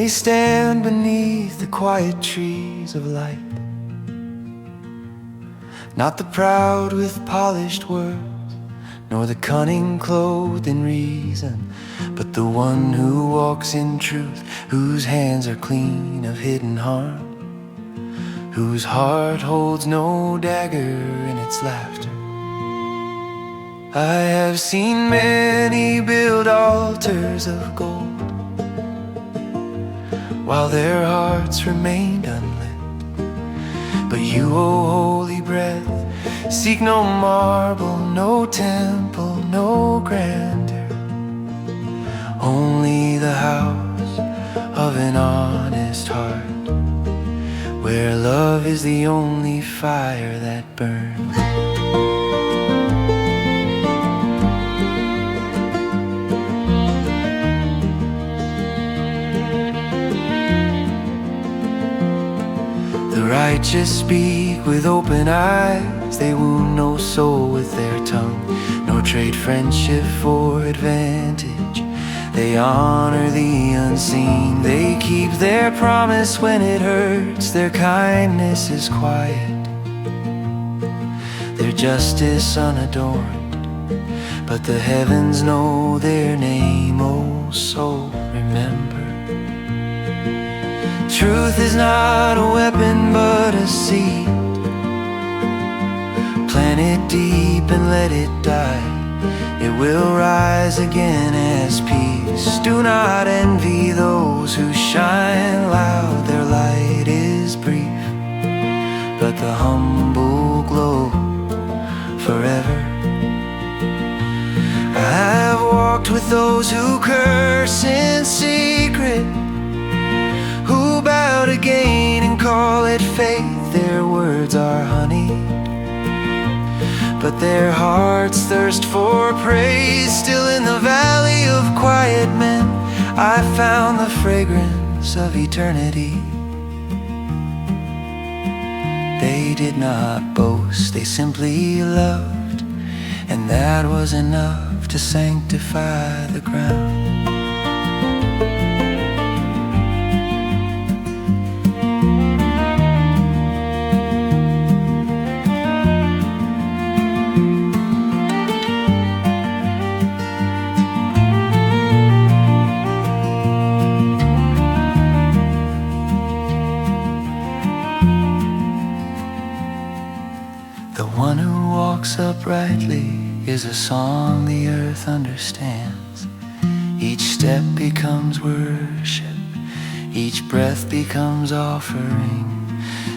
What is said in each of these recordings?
they stand beneath the quiet trees of light. Not the proud with polished words, nor the cunning clothed in reason, but the one who walks in truth, whose hands are clean of hidden harm, whose heart holds no dagger in its laughter. I have seen many build altars of gold, while their hearts remained unlit. But you, O holy breath, seek no marble, no temple, no grandeur, only the house of an honest heart, where love is the only fire that burns. The righteous speak with open eyes, they wound no soul with their tongue, nor trade friendship for advantage. They honor the unseen, they keep their promise when it hurts. Their kindness is quiet, their justice unadorned, but the heavens know their name. Oh soul, remember, truth is not a weapon but a seed. Plant it deep and let it die, it will rise again as peace. Do not envy those who shine loud, their light is brief, but the humble glow forever. I have walked with those who curse in secret, who bow to gain and call it faith. Their words are honey, but their hearts thirst for praise. Still in the valley of quiet men, I found the fragrance of eternity. They did not boast, they simply loved, and that was enough to sanctify the ground. The one who walks uprightly is a song the earth understands. Each step becomes worship, each breath becomes offering.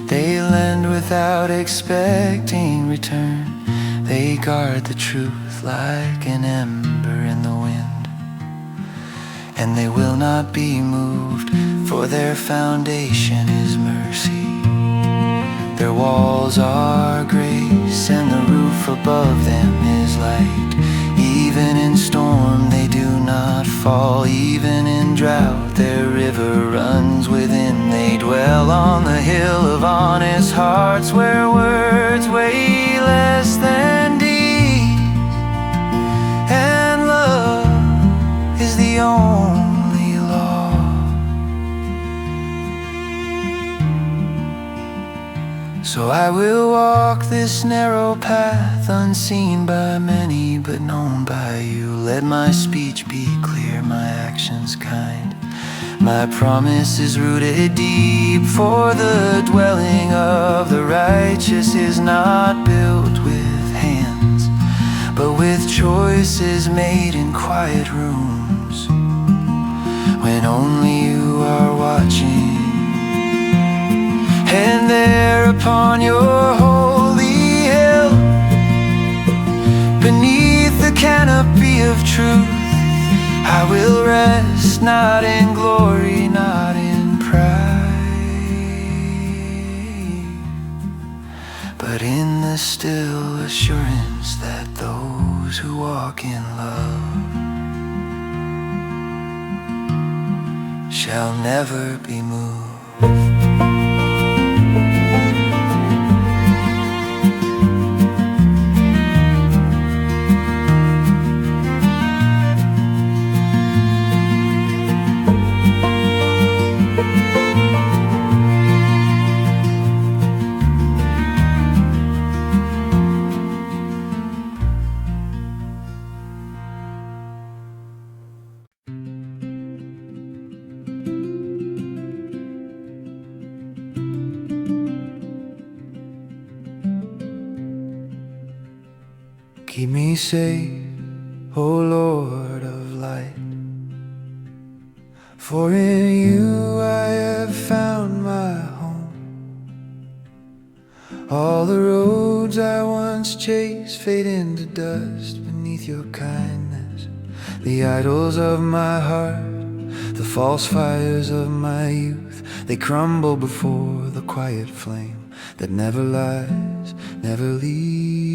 They lend without expecting return, they guard the truth like an ember in the wind. And they will not be moved, for their foundation is mercy. Their walls are grace, and the roof above them is light. Even in storm they do not fall, even in drought their river runs within. They dwell on the hill of honest hearts, where words weigh less than deeds, and love is the only law. So I will walk this narrow path, unseen by many but known by you. Let my speech be clear, my actions kind. My promise is rooted deep, for the dwelling of the righteous is not built with hands, but with choices made in quiet rooms, when only you are watching. And there upon your holy hill, beneath the canopy of truth, I will rest, not in glory, not in pride, but in the still assurance that those who walk in love shall never be moved. Keep me safe, O Lord of light. For in you I have found my home. All the roads I once chased fade into dust beneath your kindness. The idols of my heart, the false fires of my youth, they crumble before the quiet flame that never lies, never leaves.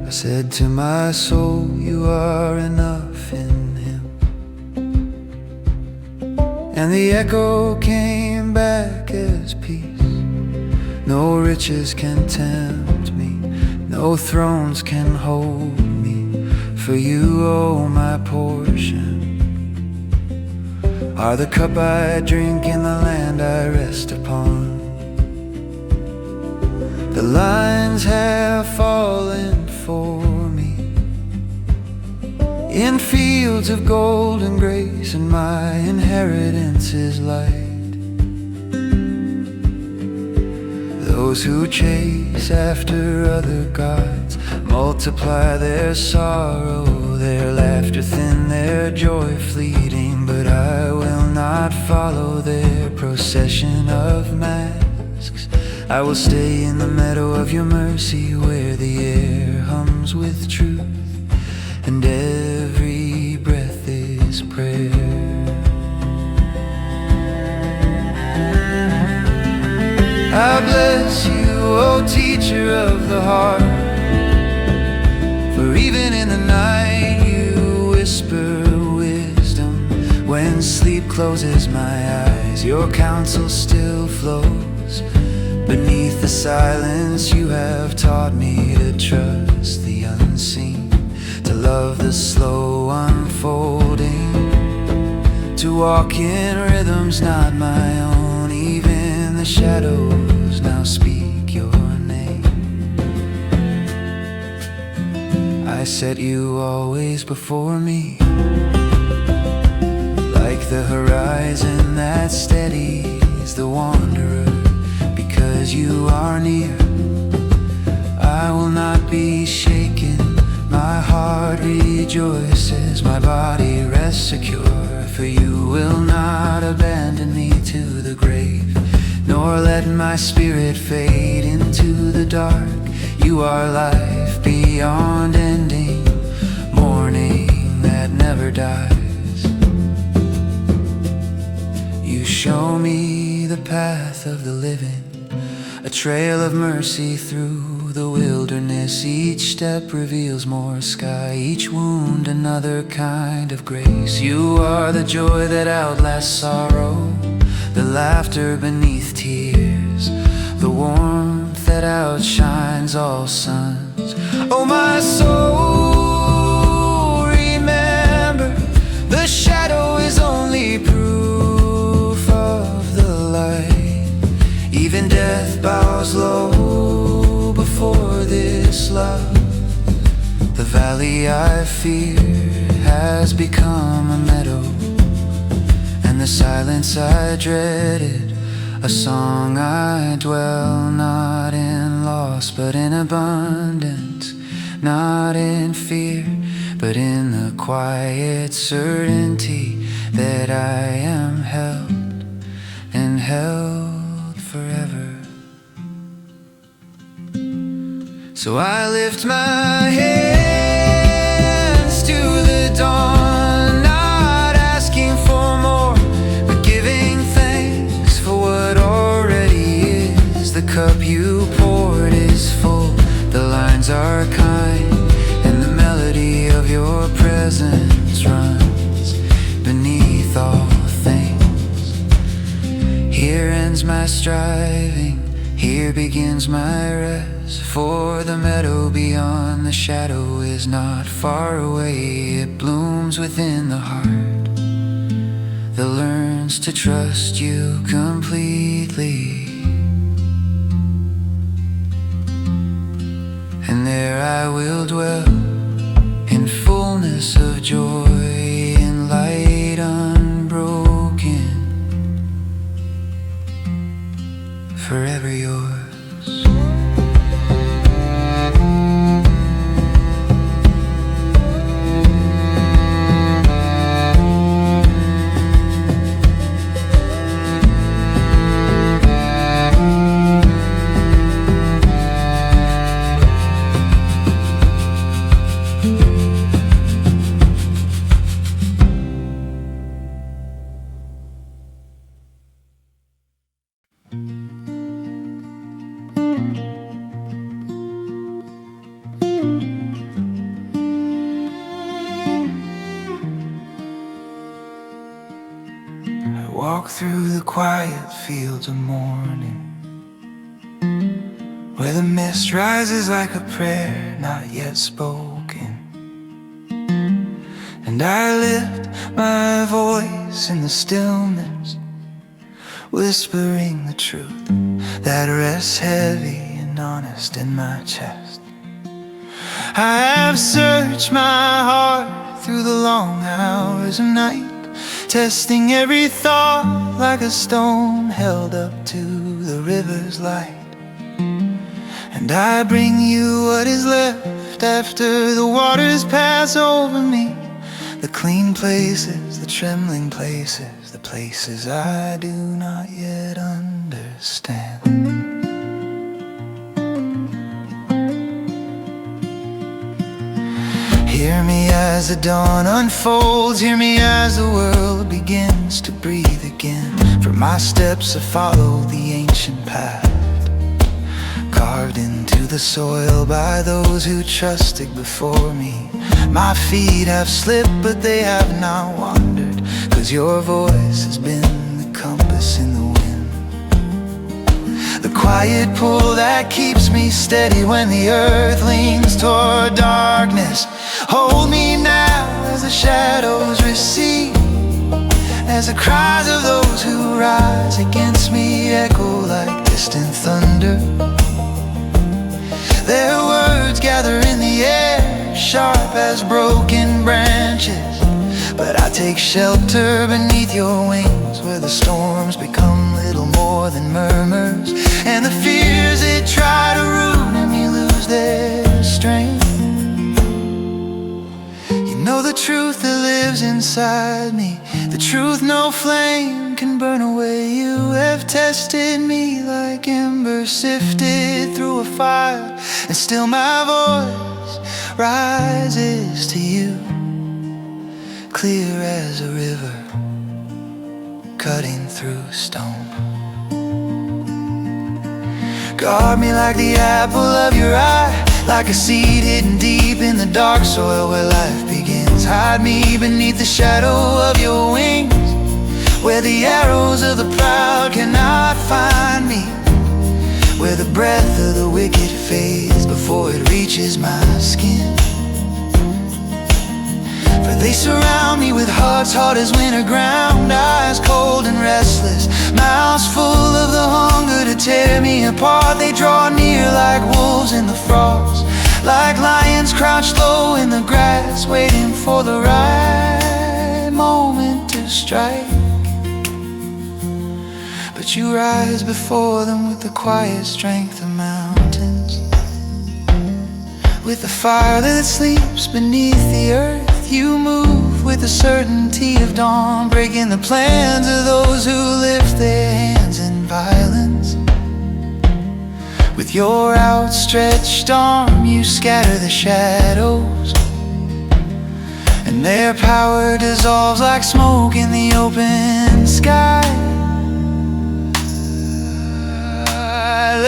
I said to my soul, you are enough in Him. And the echo came back as peace. No riches can tempt me, no thrones can hold me, for you, oh my portion, are the cup I drink in the land I rest upon. The lines have fallen for me in fields of golden grace, and my inheritance is light. Those who chase after other gods multiply their sorrow, their laughter thin, their joy fleeting, but I will not follow their procession of masks. I will stay in the meadow of your mercy, where the air hums with truth and every breath is prayer. I bless you, O teacher of the heart, for even in the night you whisper wisdom. When sleep closes my eyes, your counsel still flows. Beneath the silence you have taught me to trust the unseen, to love the slow unfolding, to walk in rhythms not my own. Even the shadows now speak your name. I set you always before me, like the horizon that steadies the wanderer. Because you are near, I will not be shaken. My heart rejoices, my body rests secure, for you will not abandon me to the grave, nor let my spirit fade into the dark. You are life beyond ending, morning that never dies. You show me the path of the living, a trail of mercy through the wilderness. Each step reveals more sky, each wound another kind of grace. You are the joy that outlasts sorrow, the laughter beneath tears, the warmth that outshines all suns. Oh my soul, remember, the shadow is only proof of the light. Even death bows low before this love. The valley I fear has become a meadow, and the silence I dreaded a song. I dwell not in loss but in abundance, not in fear but in the quiet certainty that I am held and held forever. So I lift my hands to the dawn, not asking for more, but giving thanks for what already is. The cup you poured is full, the lines are kind, and the melody of your presence runs beneath all things. Here ends my striving, here begins my rest. For the meadow beyond the shadow is not far away. It blooms within the heart that learns to trust you completely. And there I will dwell in fullness of joy, in light unbroken, forever yours. walk through the quiet fields of morning, where the mist rises like a prayer not yet spoken, and I lift my voice in the stillness, whispering the truth that rests heavy and honest in my chest. I have searched my heart through the long hours of night, testing every thought like a stone held up to the river's light. And I bring you what is left after the waters pass over me, the clean places, the trembling places, the places I do not yet understand. Hear me as the dawn unfolds, hear me as the world begins to breathe again. For my steps have followed the ancient path, carved into the soil by those who trusted before me. My feet have slipped, but they have not wandered, 'cause your voice has been the compass in the wind, the quiet pull that keeps me steady when the earth leans toward darkness. Hold me now as the shadows recede, as the cries of those who rise against me echo like distant thunder. Their words gather in the air, sharp as broken branches, but I take shelter beneath your wings, where the storms become little more than murmurs, and the fears that try to ruin me lose their strength. You know the truth that lives inside me, the truth no flame can burn away. You have tested me like embers sifted through a fire, and still my voice rises to you, clear as a river cutting through stone. Guard me like the apple of your eye, like a seed hidden deep in the dark soil where life begins. Hide me beneath the shadow of your wings, where the arrows of the proud cannot find me, where the breath of the wicked fades before it reaches my skin. For they surround me with hearts hard as winter ground, eyes cold and restless, mouths full of the hunger to tear me apart. They draw near like wolves in the frost, like lions crouched low in the grass, waiting for the right moment to strike. But you rise before them with the quiet strength of mountains, with the fire that sleeps beneath the earth. You move with the certainty of dawn, breaking the plans of those who lift their hands in violence. With your outstretched arm you scatter the shadows, and their power dissolves like smoke in the open sky.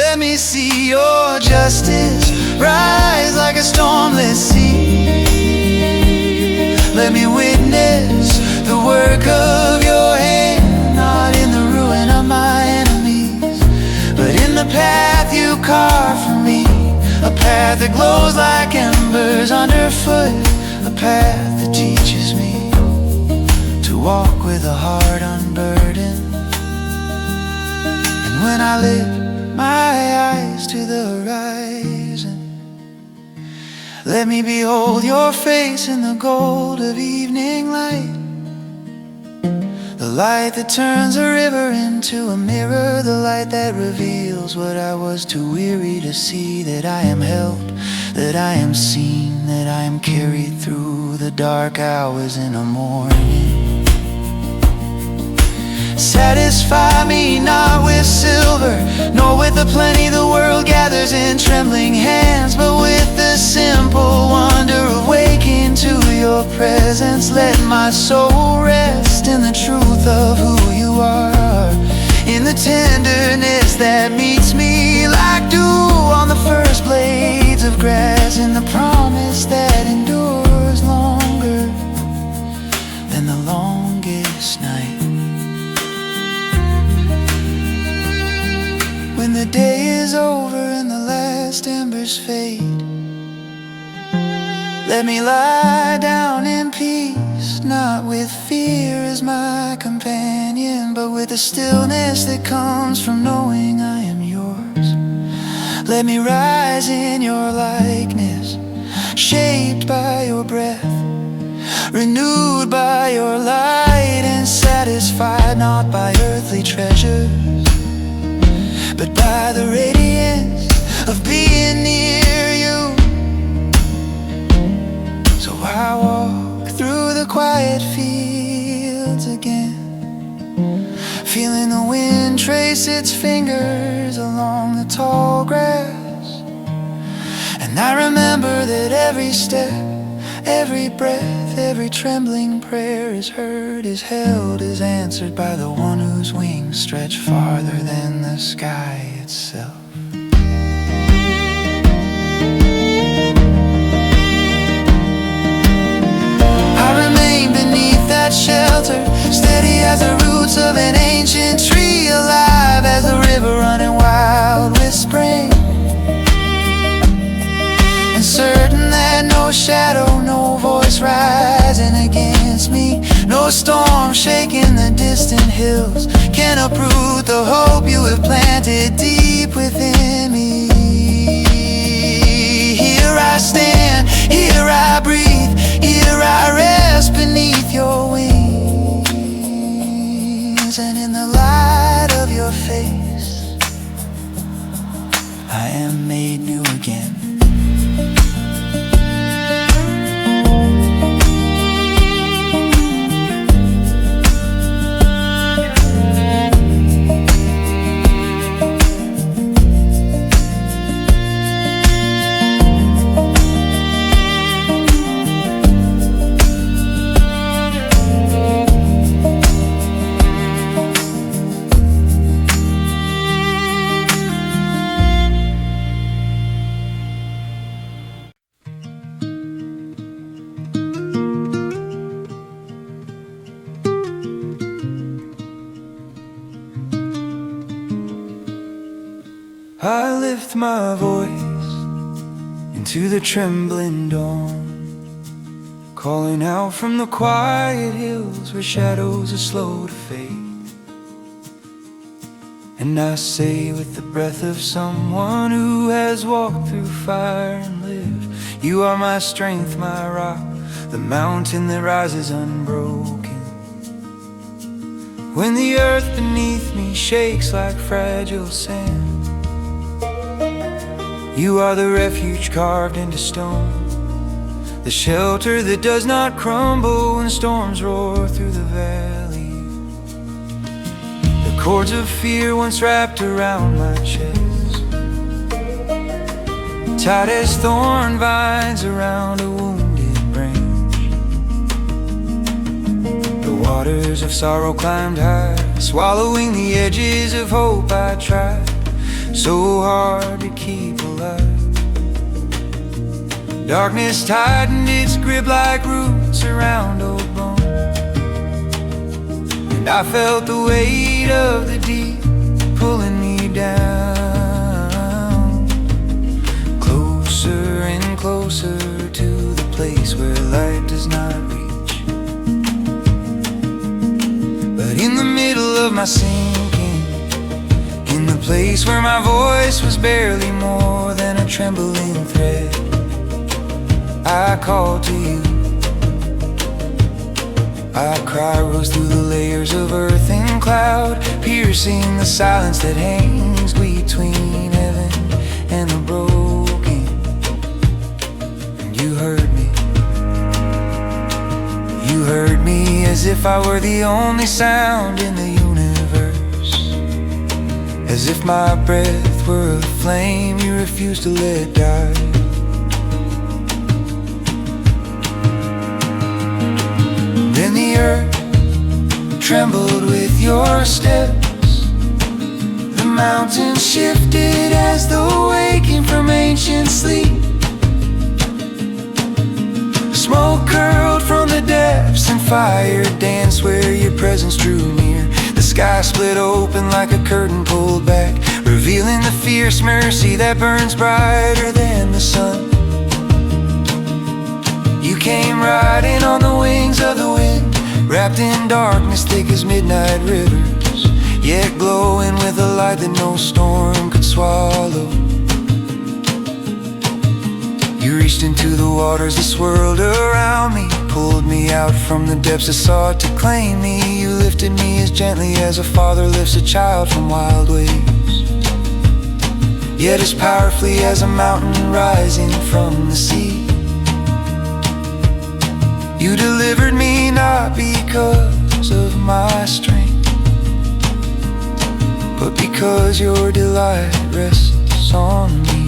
Let me see your justice rise like a stormless sea. Let me witness the work of your hand, not in the ruin of my enemies, but in the path you carve for me, a path that glows like embers underfoot, a path that teaches me to walk with a heart unburdened. And when I lift my eyes to the horizon, let me behold your face in the gold of evening light, the light that turns a river into a mirror, the light that reveals what I was too weary to see, that I am held, that I am seen, that I am carried through the dark hours in the morning. Satisfy me not with silver, nor with the plenty the world gathers in trembling hands, but with the simple wonder of waking to your presence. Let my soul rest in the truth of who you are, in the tenderness that meets me like dew on the first blades of grass, in the promise that endures longer than the longest night. colors fade. Let me lie down in peace, not with fear as my companion, but with the stillness that comes from knowing I am yours. Let me rise in your likeness, shaped by your breath, renewed by your light, and satisfied not by earthly treasures, but by the radiance of being near you. So I walk through the quiet fields again, feeling the wind trace its fingers along the tall grass. And I remember that every step, every breath, every trembling prayer is heard, is held, is answered by the one whose wings stretch farther than the sky itself. I remain beneath that shelter, steady as the roots of an ancient tree, alive as the river running wild with spring, and certain that no shadow, no voice rising against me, no storm shaking the distant hills can uproot the hope you have planted deep within me. Here I stand, here I breathe, here I rest beneath your wings, and in the light of your face I am made new again. I lift my voice into the trembling dawn, calling out from the quiet hills where shadows are slow to fade. And I say with the breath of someone who has walked through fire and lived, you are my strength, my rock, the mountain that rises unbroken. When the earth beneath me shakes like fragile sand, you are the refuge carved into stone, the shelter that does not crumble when storms roar through the valley. The cords of fear once wrapped around my chest, tight as thorn vines around a wounded branch. The waters of sorrow climbed high, swallowing the edges of hope I tried so hard to keep alive. Darkness tightened its grip like roots around old bones, and I felt the weight of the deep pulling me down, closer and closer to the place where light does not reach. But in the middle of my sinking, in the place where my voice was barely more than a trembling thread, I called to you. Our cry rose through the layers of earth and cloud, piercing the silence that hangs between heaven and the broken. And you heard me. You heard me as if I were the only sound in the universe, as if my breath were a flame you refused to let die. Then the earth trembled with your steps, the mountains shifted as though waking from ancient sleep. Smoke curled from the depths and fire danced where your presence drew near. The sky split open like a curtain pulled back, revealing the fierce mercy that burns brighter than the sun. You came riding on the wings of the wind, wrapped in darkness thick as midnight rivers, yet glowing with a light that no storm could swallow. You reached into the waters that swirled around me, pulled me out from the depths that sought to claim me. You lifted me as gently as a father lifts a child from wild waves, yet as powerfully as a mountain rising from the sea. You delivered me not because of my strength, but because your delight rests on me,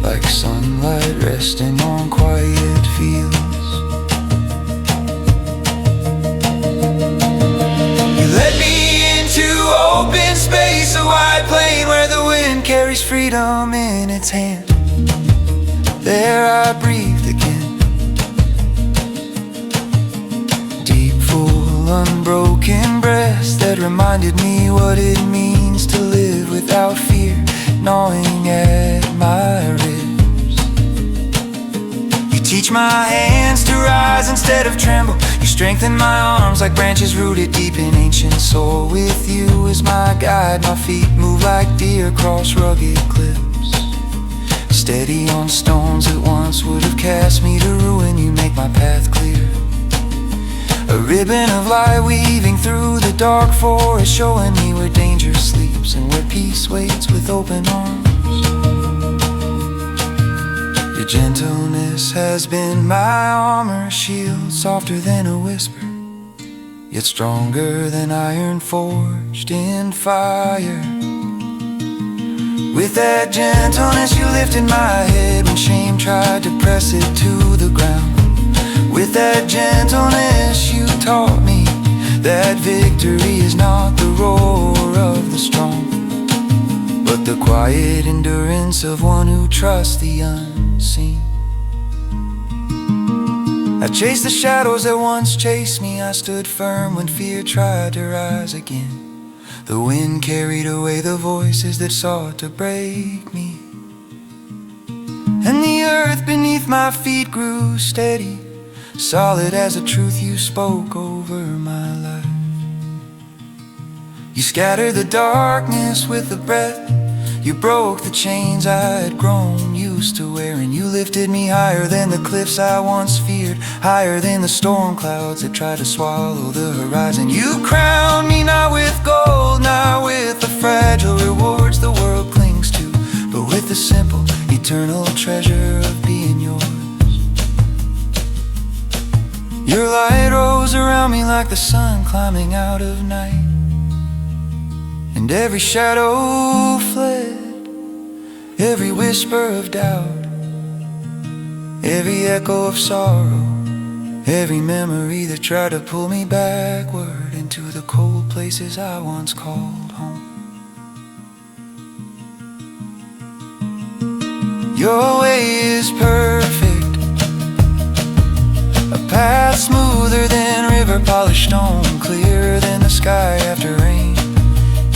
like sunlight resting on quiet fields. You led me into open space, a wide plain where the wind carries freedom in its hand. There I breathed again, deep, full, unbroken breaths that reminded me what it means to live without fear gnawing at my ribs. You teach my hands to rise instead of tremble. You strengthen my arms like branches rooted deep in ancient soul. With you as my guide, my feet move like deer across rugged cliffs, steady on stones that once would have cast me to ruin. You make my path clear, a ribbon of light weaving through the dark forest, showing me where danger sleeps and where peace waits with open arms. Your gentleness has been my armor, shield softer than a whisper, yet stronger than iron forged in fire. With that gentleness you lifted my head when shame tried to press it to the ground. With that gentleness you taught me that victory is not the roar of the strong, but the quiet endurance of one who trusts the unseen. I chased the shadows that once chased me. I stood firm when fear tried to rise again. The wind carried away the voices that sought to break me, and the earth beneath my feet grew steady, solid as the truth you spoke over my life. You scattered the darkness with a breath. You broke the chains I had grown used to wearing. You lifted me higher than the cliffs I once feared, higher than the storm clouds that tried to swallow the horizon. You crowned me not with gold, not with the fragile rewards the world clings to, but with the simple, eternal treasure of being yours. Your light rose around me like the sun climbing out of night, and every shadow fled, every whisper of doubt, every echo of sorrow, every memory that tried to pull me backward into the cold places I once called home. Your way is perfect, a path smoother than river polished stone, clearer than the sky after rain.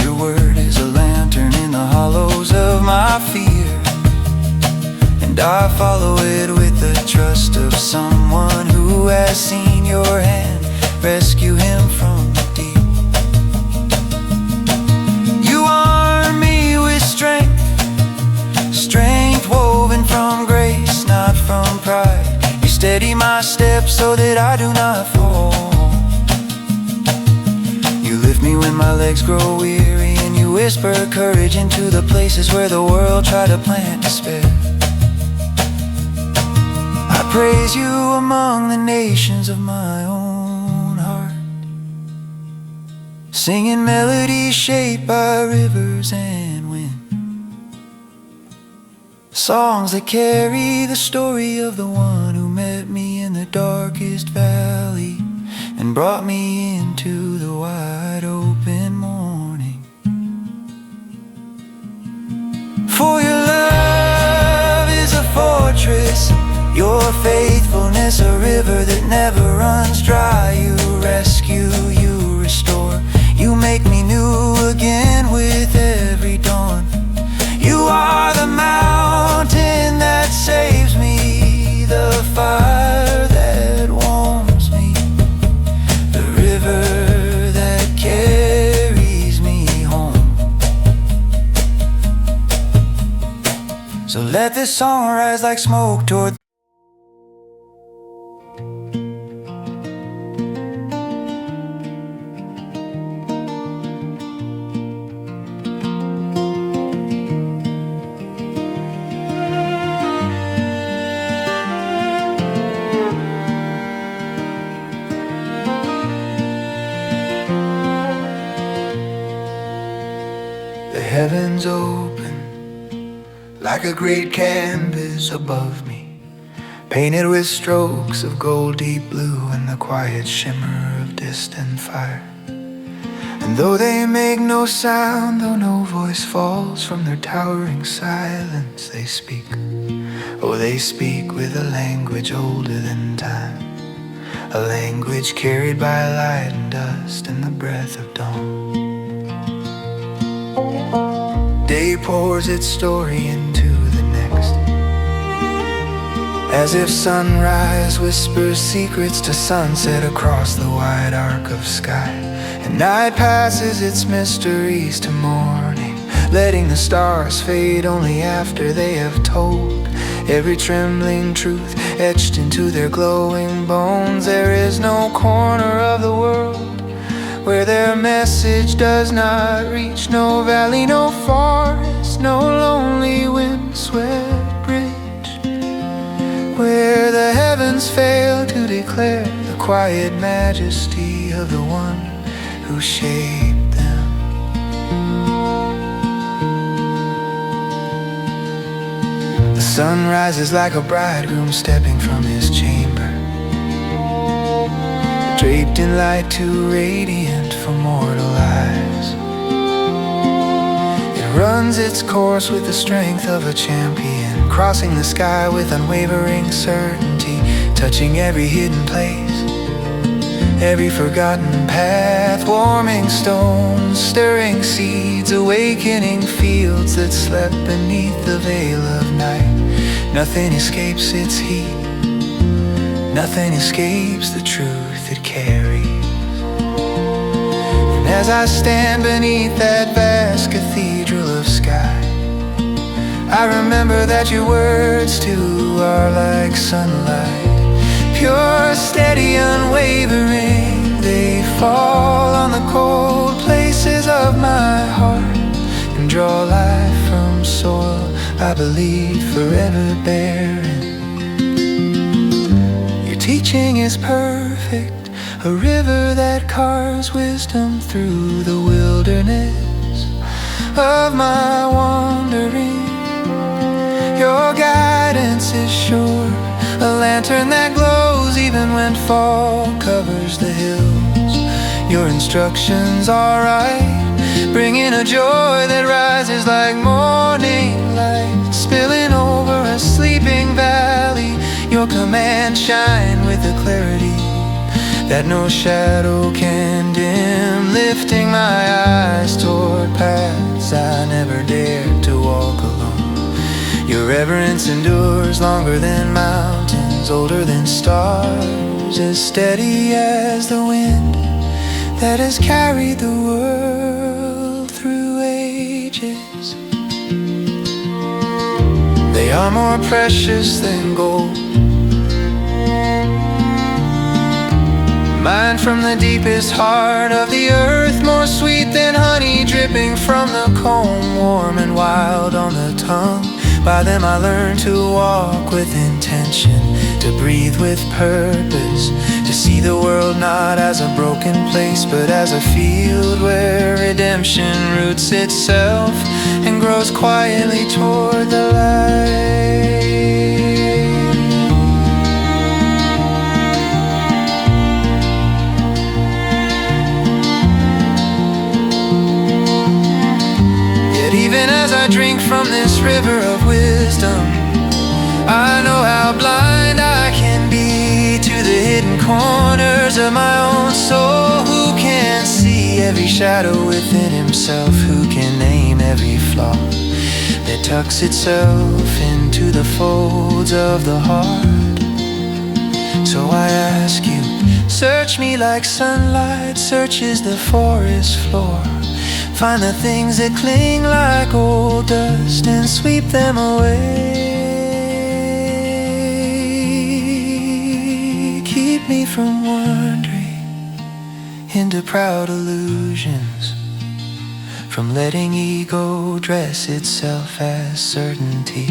Your word is a lantern in the hollows of my fear, and I follow it with the trust of someone who has seen your hand rescue him from the deep. You arm me with strength, strength woven from grace, not from pride. You steady my steps so that I do not fall. You lift me when my legs grow weary, and you whisper courage into the places where the world tried to plant despair. I praise you among the nations of my own heart, singing melodies shaped by rivers and wind, songs that carry the story of the one who met me in the darkest valley and brought me into the wide open morning. For your love is a fortress, your faithfulness a river that never runs dry. You rescue, you restore, you make me new again with every dawn. let this song rise like smoke toward the heavens open like a great canvas above me, painted with strokes of gold deep blue and the quiet shimmer of distant fire. And though they make no sound, though no voice falls from their towering silence, they speak. Oh, they speak with a language older than time, a language carried by light and dust and the breath of dawn. Day pours its story into the next, as if sunrise whispers secrets to sunset across the wide arc of sky. And night passes its mysteries to morning, letting the stars fade only after they have told every trembling truth etched into their glowing bones. There is no corner of the world where their message does not reach, no valley, no forest, no lonely wind-swept bridge, where the heavens fail to declare the quiet majesty of the one who shaped them. The sun rises like a bridegroom stepping from his chamber, draped in light too radiant for mortal eyes. It runs its course with the strength of a champion, crossing the sky with unwavering certainty, touching every hidden place, every forgotten path, warming stones, stirring seeds, awakening fields that slept beneath the veil of night. Nothing escapes its heat, nothing escapes the truth it carries. And as I stand beneath that vast cathedral of sky, I remember that your words too are like sunlight, pure, steady, unwavering. They fall on the cold places of my heart and draw life from soil I believe forever barren. Teaching is perfect, a river that carves wisdom through the wilderness of my wandering. Your guidance is sure, a lantern that glows even when fall covers the hills. Your instructions are right, bringing a joy that rises like morning light, spilling over a sleeping valley. Your commands shine with a clarity that no shadow can dim, lifting my eyes toward paths I never dared to walk alone. Your reverence endures longer than mountains, older than stars, as steady as the wind that has carried the world through ages. They are more precious than gold, mined from the deepest heart of the earth, more sweet than honey dripping from the comb, warm and wild on the tongue. By them I learned to walk with intention, to breathe with purpose, to see the world not as a broken place, but as a field where redemption roots itself and grows quietly toward the light. Even as I drink from this river of wisdom, I know how blind I can be to the hidden corners of my own soul. Who can see every shadow within himself? Who can name every flaw that tucks itself into the folds of the heart? So I ask you, search me like sunlight searches the forest floor. Find the things that cling like old dust and sweep them away. me from wandering into proud illusions, from letting ego dress itself as certainty.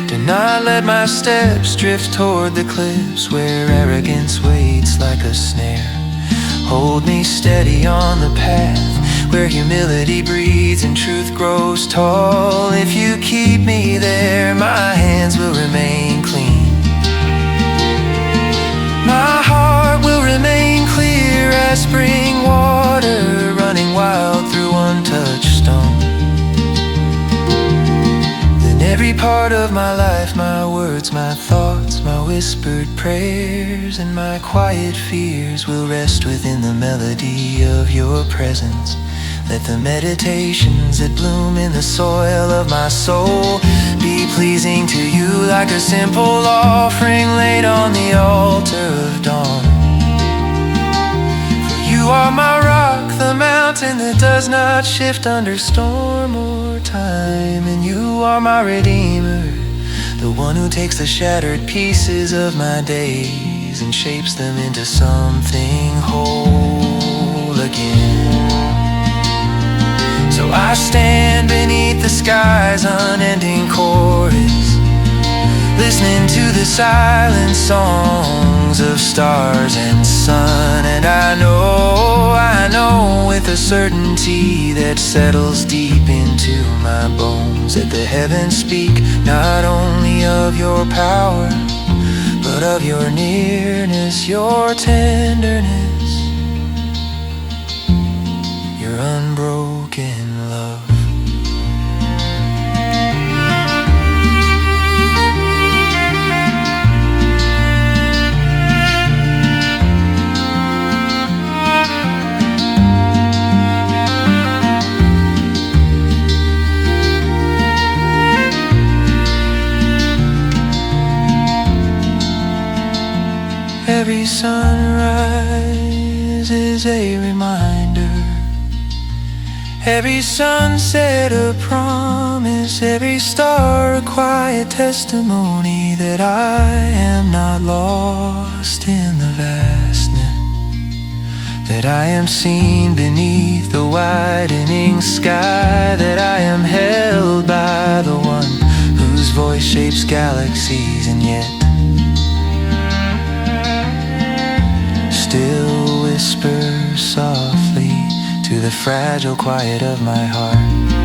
Do not let my steps drift toward the cliffs where arrogance waits like a snare. Hold me steady on the path where humility breathes and truth grows tall. If you keep me there, my hands will remain clean. My heart will remain clear as spring water running wild through untouched stone. Then every part of my life, my words, my thoughts, my whispered prayers, and my quiet fears will rest within the melody of your presence. Let the meditations that bloom in the soil of my soul be pleasing to you, like a simple offering laid on the altar of dawn. For you are my rock, the mountain that does not shift under storm or time. And you are my redeemer, the one who takes the shattered pieces of my days and shapes them into something whole again. So I stand beneath the sky's unending chorus, listening to the silent songs of stars and sun. And I know with a certainty that settles deep into my bones, that the heavens speak not only of your power, but of your nearness, your tenderness, your unbroken love. Every sunrise is a reminder, every sunset a promise, every star a quiet testimony that I am not lost in the vastness, that I am seen beneath the widening sky, that I am held by the one whose voice shapes galaxies and yet still whispers softly to the fragile quiet of my heart.